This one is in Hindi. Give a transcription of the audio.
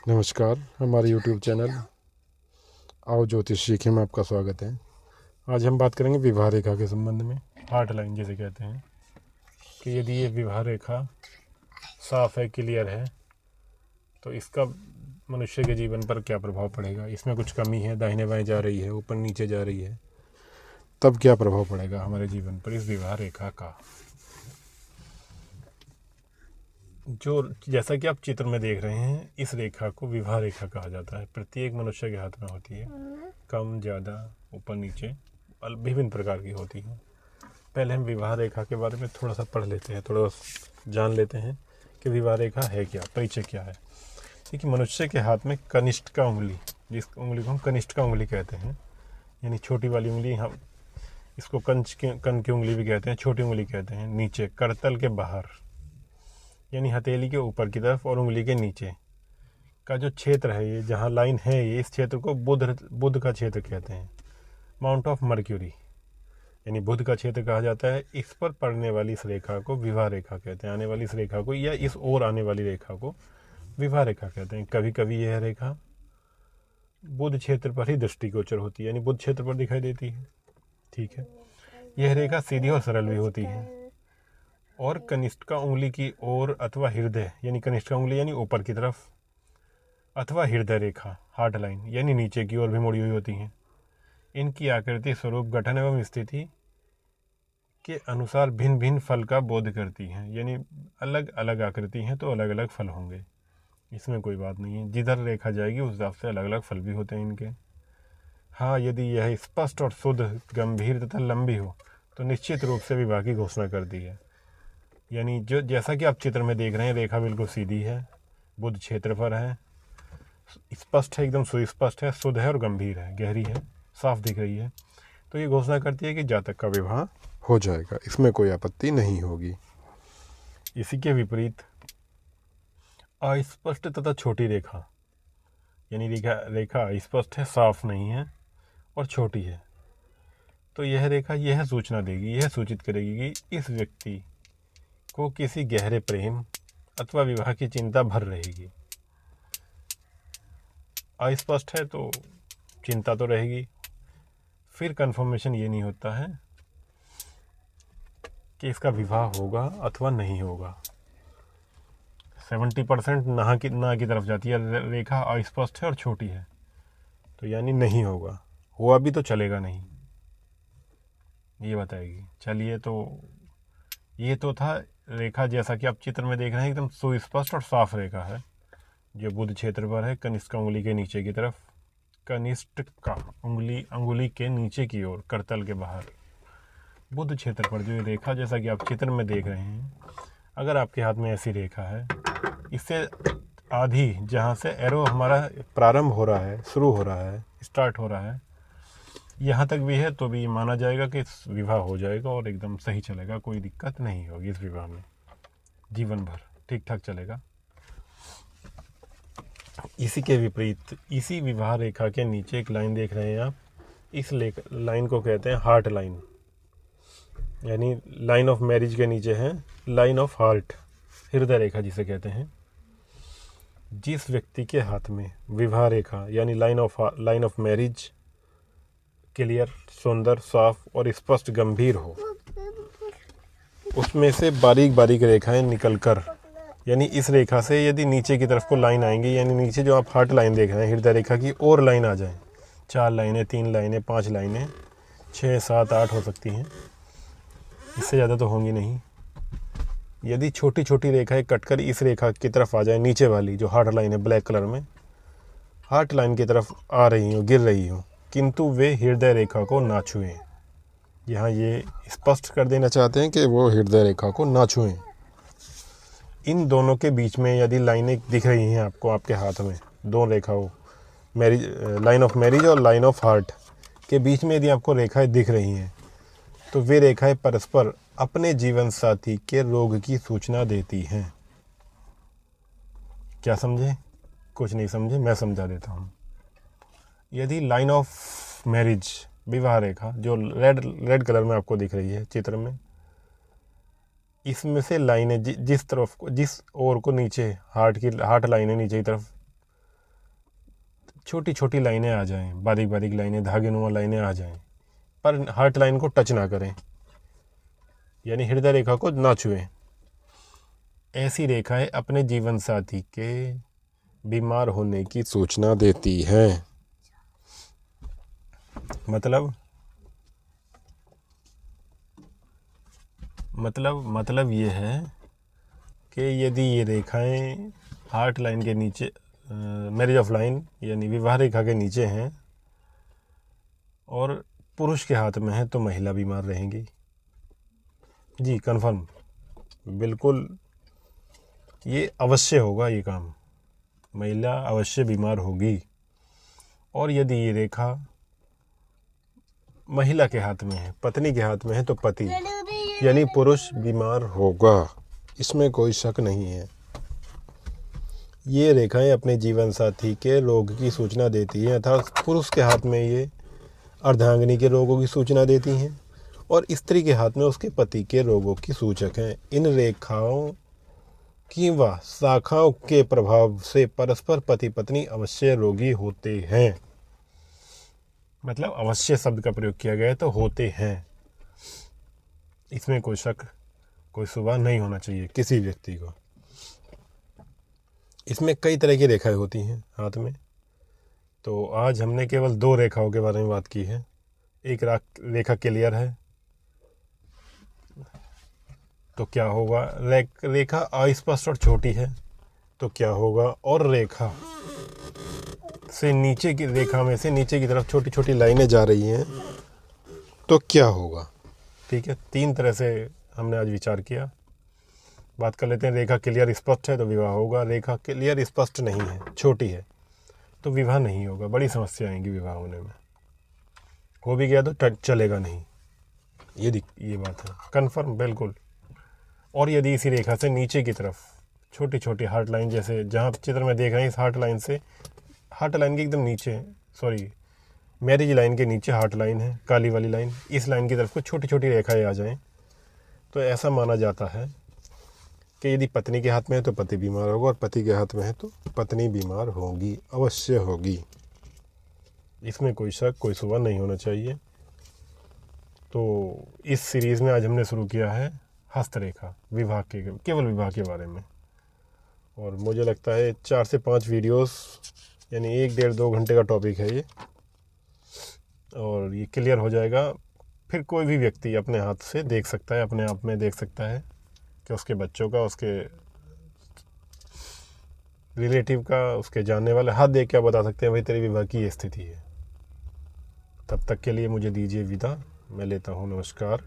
नमस्कार, हमारे YouTube चैनल आओ ज्योतिष सीखे में आपका स्वागत है। आज हम बात करेंगे विवाह रेखा के संबंध में। हार्ट लाइन जिसे कहते हैं कि यदि ये विवाह रेखा साफ है, क्लियर है, तो इसका मनुष्य के जीवन पर क्या प्रभाव पड़ेगा। इसमें कुछ कमी है, दाहिने बाएं जा रही है, ऊपर नीचे जा रही है, तब क्या प्रभाव पड़ेगा हमारे जीवन पर इस विवाह रेखा का। जो जैसा कि आप चित्र में देख रहे हैं, इस रेखा को विवाह रेखा कहा जाता है। प्रत्येक मनुष्य के हाथ में होती है, कम ज़्यादा, ऊपर नीचे, विभिन्न प्रकार की होती है। पहले हम विवाह रेखा के बारे में थोड़ा सा पढ़ लेते हैं, थोड़ा जान लेते हैं कि विवाह रेखा है क्या, परिचय क्या है। देखिए, मनुष्य के हाथ में कनिष्ठ का उंगली, जिस उंगली को हम कनिष्ठ का उंगली कहते हैं, यानी छोटी वाली उंगली, हम इसको कन की उंगली भी कहते हैं, छोटी उंगली कहते हैं। नीचे करतल के बाहर, यानी हथेली के ऊपर की तरफ और उंगली के नीचे का जो क्षेत्र है, ये जहाँ लाइन है, ये इस क्षेत्र को बुध का क्षेत्र कहते हैं। माउंट ऑफ मर्क्यूरी यानी बुध का क्षेत्र कहा जाता है। इस पर पड़ने वाली इस रेखा को विवाह रेखा कहते हैं। आने वाली इस रेखा को, या इस ओर आने वाली रेखा को विवाह रेखा कहते हैं। कभी कभी यह रेखा बुध क्षेत्र पर ही दृष्टिगोचर होती है, यानी बुध क्षेत्र पर दिखाई देती है। ठीक है, यह रेखा सीधी और सरल भी होती है और कनिष्ठ का उंगली की ओर अथवा हृदय, यानी कनिष्ठ का उंगली यानी ऊपर की तरफ, अथवा हृदय रेखा, हार्ट लाइन, यानी नीचे की ओर भी मुड़ी हुई होती हैं। इनकी आकृति, स्वरूप, गठन एवं स्थिति के अनुसार भिन्न भिन्न फल का बोध करती हैं। यानी अलग अलग आकृति हैं तो अलग अलग फल होंगे, इसमें कोई बात नहीं है। जिधर रेखा जाएगी उस हिसाब से अलग अलग फल भी होते हैं इनके। हाँ, यदि यह स्पष्ट और शुद्ध, गंभीर तथा लंबी हो तो निश्चित रूप से विवाह की घोषणा करती है। यानी जो जैसा कि आप चित्र में देख रहे हैं, रेखा बिल्कुल सीधी है, बुध क्षेत्र पर है, स्पष्ट है, एकदम सुस्पष्ट है, शुद्ध है और गंभीर है, गहरी है, साफ दिख रही है, तो ये घोषणा करती है कि जातक का विवाह हो जाएगा, इसमें कोई आपत्ति नहीं होगी। इसी के विपरीत अस्पष्ट तथा छोटी रेखा, यानी रेखा स्पष्ट है, साफ नहीं है और छोटी है, तो यह रेखा यह सूचना देगी, यह सूचित करेगी कि इस व्यक्ति को किसी गहरे प्रेम अथवा विवाह की चिंता भर रहेगी। अस्पष्ट है तो चिंता तो रहेगी, फिर कंफर्मेशन ये नहीं होता है कि इसका विवाह होगा अथवा नहीं होगा। 70% ना की तरफ जाती है। रेखा अस्पष्ट है और छोटी है तो यानी नहीं होगा, हुआ भी तो चलेगा नहीं, ये बताएगी। चलिए, तो ये तो था रेखा, जैसा कि आप चित्र में देख रहे हैं, एकदम सुस्पष्ट और साफ रेखा है जो बुध क्षेत्र पर है, कनिष्ठ का उंगली के नीचे की तरफ, कनिष्ठ का अंगुली के नीचे की ओर, करतल के बाहर, बुध क्षेत्र पर जो ये रेखा, जैसा कि आप चित्र में देख रहे हैं, अगर आपके हाथ में ऐसी रेखा है, इससे आधी, जहाँ से एरो हमारा प्रारंभ हो रहा है, शुरू हो रहा है, स्टार्ट हो रहा है, यहाँ तक भी है, तो भी माना जाएगा कि विवाह हो जाएगा और एकदम सही चलेगा, कोई दिक्कत नहीं होगी इस विवाह में, जीवन भर ठीक ठाक चलेगा। इसी के विपरीत, इसी विवाह रेखा के नीचे एक लाइन देख रहे हैं आप, इस लाइन को कहते हैं हार्ट लाइन, यानी लाइन ऑफ मैरिज के नीचे है लाइन ऑफ हार्ट, हृदय रेखा जिसे कहते हैं। जिस व्यक्ति के हाथ में विवाह रेखा यानी लाइन ऑफ मैरिज क्लियर, सुंदर, साफ और स्पष्ट, गंभीर हो, उसमें से बारीक बारीक रेखाएं निकलकर, यानी इस रेखा से यदि नीचे की तरफ को लाइन आएंगी, यानी नीचे जो आप हार्ट लाइन देख रहे हैं, हृदय रेखा की और लाइन आ जाए, 4 लाइनें, 3 लाइनें, 5 लाइनें, 6, 7, 8 हो सकती हैं, इससे ज़्यादा तो होंगी नहीं। यदि छोटी छोटी रेखाएं कटकर इस रेखा की तरफ आ जाए, नीचे वाली जो हार्ट लाइन है ब्लैक कलर में, हार्ट लाइन की तरफ आ रही हो, गिर रही हो, किंतु वे हृदय रेखा को ना छुएं। यहाँ ये स्पष्ट कर देना चाहते हैं कि वो हृदय रेखा को ना छुएं। इन दोनों के बीच में यदि लाइनें दिख रही हैं आपको, आपके हाथ में दो रेखाओं, मैरिज, लाइन ऑफ मैरिज और लाइन ऑफ हार्ट के बीच में यदि आपको रेखाएं दिख रही हैं, तो वे रेखाएं परस्पर अपने जीवन साथी के रोग की सूचना देती हैं। क्या समझे? कुछ नहीं समझे, मैं समझा देता हूँ। यदि लाइन ऑफ मैरिज, विवाह रेखा जो रेड कलर में आपको दिख रही है चित्र में, इसमें से लाइनें जिस तरफ को, जिस ओर को नीचे हार्ट लाइनें नीचे की तरफ छोटी छोटी लाइनें आ जाएं, बारीक बारीक लाइनें, धागेनुमा लाइनें आ जाएं, पर हार्ट लाइन को टच ना करें, यानी हृदय रेखा को ना छुएं। ऐसी रेखाएं अपने जीवन साथी के बीमार होने की सूचना देती हैं। मतलब ये है कि यदि ये रेखाएं हार्ट लाइन के नीचे, मैरिज ऑफ लाइन यानी विवाह रेखा के नीचे हैं और पुरुष के हाथ में है, तो महिला बीमार रहेंगी। जी कंफर्म, बिल्कुल, ये अवश्य होगा ये काम, महिला अवश्य बीमार होगी। और यदि ये रेखा महिला के हाथ में है, पत्नी के हाथ में है, तो पति यानी पुरुष बीमार होगा, इसमें कोई शक नहीं है। ये रेखाएं अपने जीवन साथी के रोग की सूचना देती हैं, अर्थात पुरुष के हाथ में ये अर्धांगिनी के रोगों की सूचना देती हैं और स्त्री के हाथ में उसके पति के रोगों की सूचक हैं। इन रेखाओं की व शाखाओं के प्रभाव से परस्पर पति पत्नी अवश्य रोगी होते हैं। मतलब अवश्य शब्द का प्रयोग किया गया है, तो होते हैं, इसमें कोई शक, कोई शुबा नहीं होना चाहिए किसी व्यक्ति को। इसमें कई तरह की रेखाएं होती हैं हाथ में, तो आज हमने केवल 2 रेखाओं के बारे में बात की है। एक रेखा क्लियर है, तो क्या होगा, रेखा अस्पष्ट और छोटी है, तो क्या होगा, और रेखा से नीचे की, रेखा में से नीचे की तरफ छोटी छोटी लाइनें जा रही हैं, तो क्या होगा। ठीक है, 3 तरह से हमने आज विचार किया। बात कर लेते हैं, रेखा क्लियर स्पष्ट है तो विवाह होगा, रेखा क्लियर स्पष्ट नहीं है, छोटी है, तो विवाह नहीं होगा, बड़ी समस्या आएंगी विवाह होने में। हो भी गया तो चलेगा नहीं, ये बात है कंफर्म, बिल्कुल। और यदि इसी रेखा से नीचे की तरफ छोटी छोटी हार्ट लाइन, जैसे जहाँ चित्र में देख रहे हैं, इस हार्ट लाइन से, हार्ट लाइन के एकदम नीचे, मैरिज लाइन के नीचे हार्ट लाइन है, काली वाली लाइन, इस लाइन की तरफ को छोटी छोटी रेखाएं आ जाएं, तो ऐसा माना जाता है कि यदि पत्नी के हाथ में है तो पति बीमार होगा, और पति के हाथ में है तो पत्नी बीमार होगी, अवश्य होगी, इसमें कोई शक, कोई शुबा नहीं होना चाहिए। तो इस सीरीज़ में आज हमने शुरू किया है हस्तरेखा, विवाह के, केवल विवाह के बारे में, और मुझे लगता है 4 से 5 वीडियोस, यानी 1 डेढ़ 2 घंटे का टॉपिक है ये, और ये क्लियर हो जाएगा। फिर कोई भी व्यक्ति अपने हाथ से देख सकता है, अपने आप में देख सकता है कि उसके बच्चों का, उसके रिलेटिव का, उसके जानने वाले हाथ देख क्या बता सकते हैं, भाई तेरी विवाह की ये स्थिति है। तब तक के लिए मुझे दीजिए विदा, मैं लेता हूँ, नमस्कार।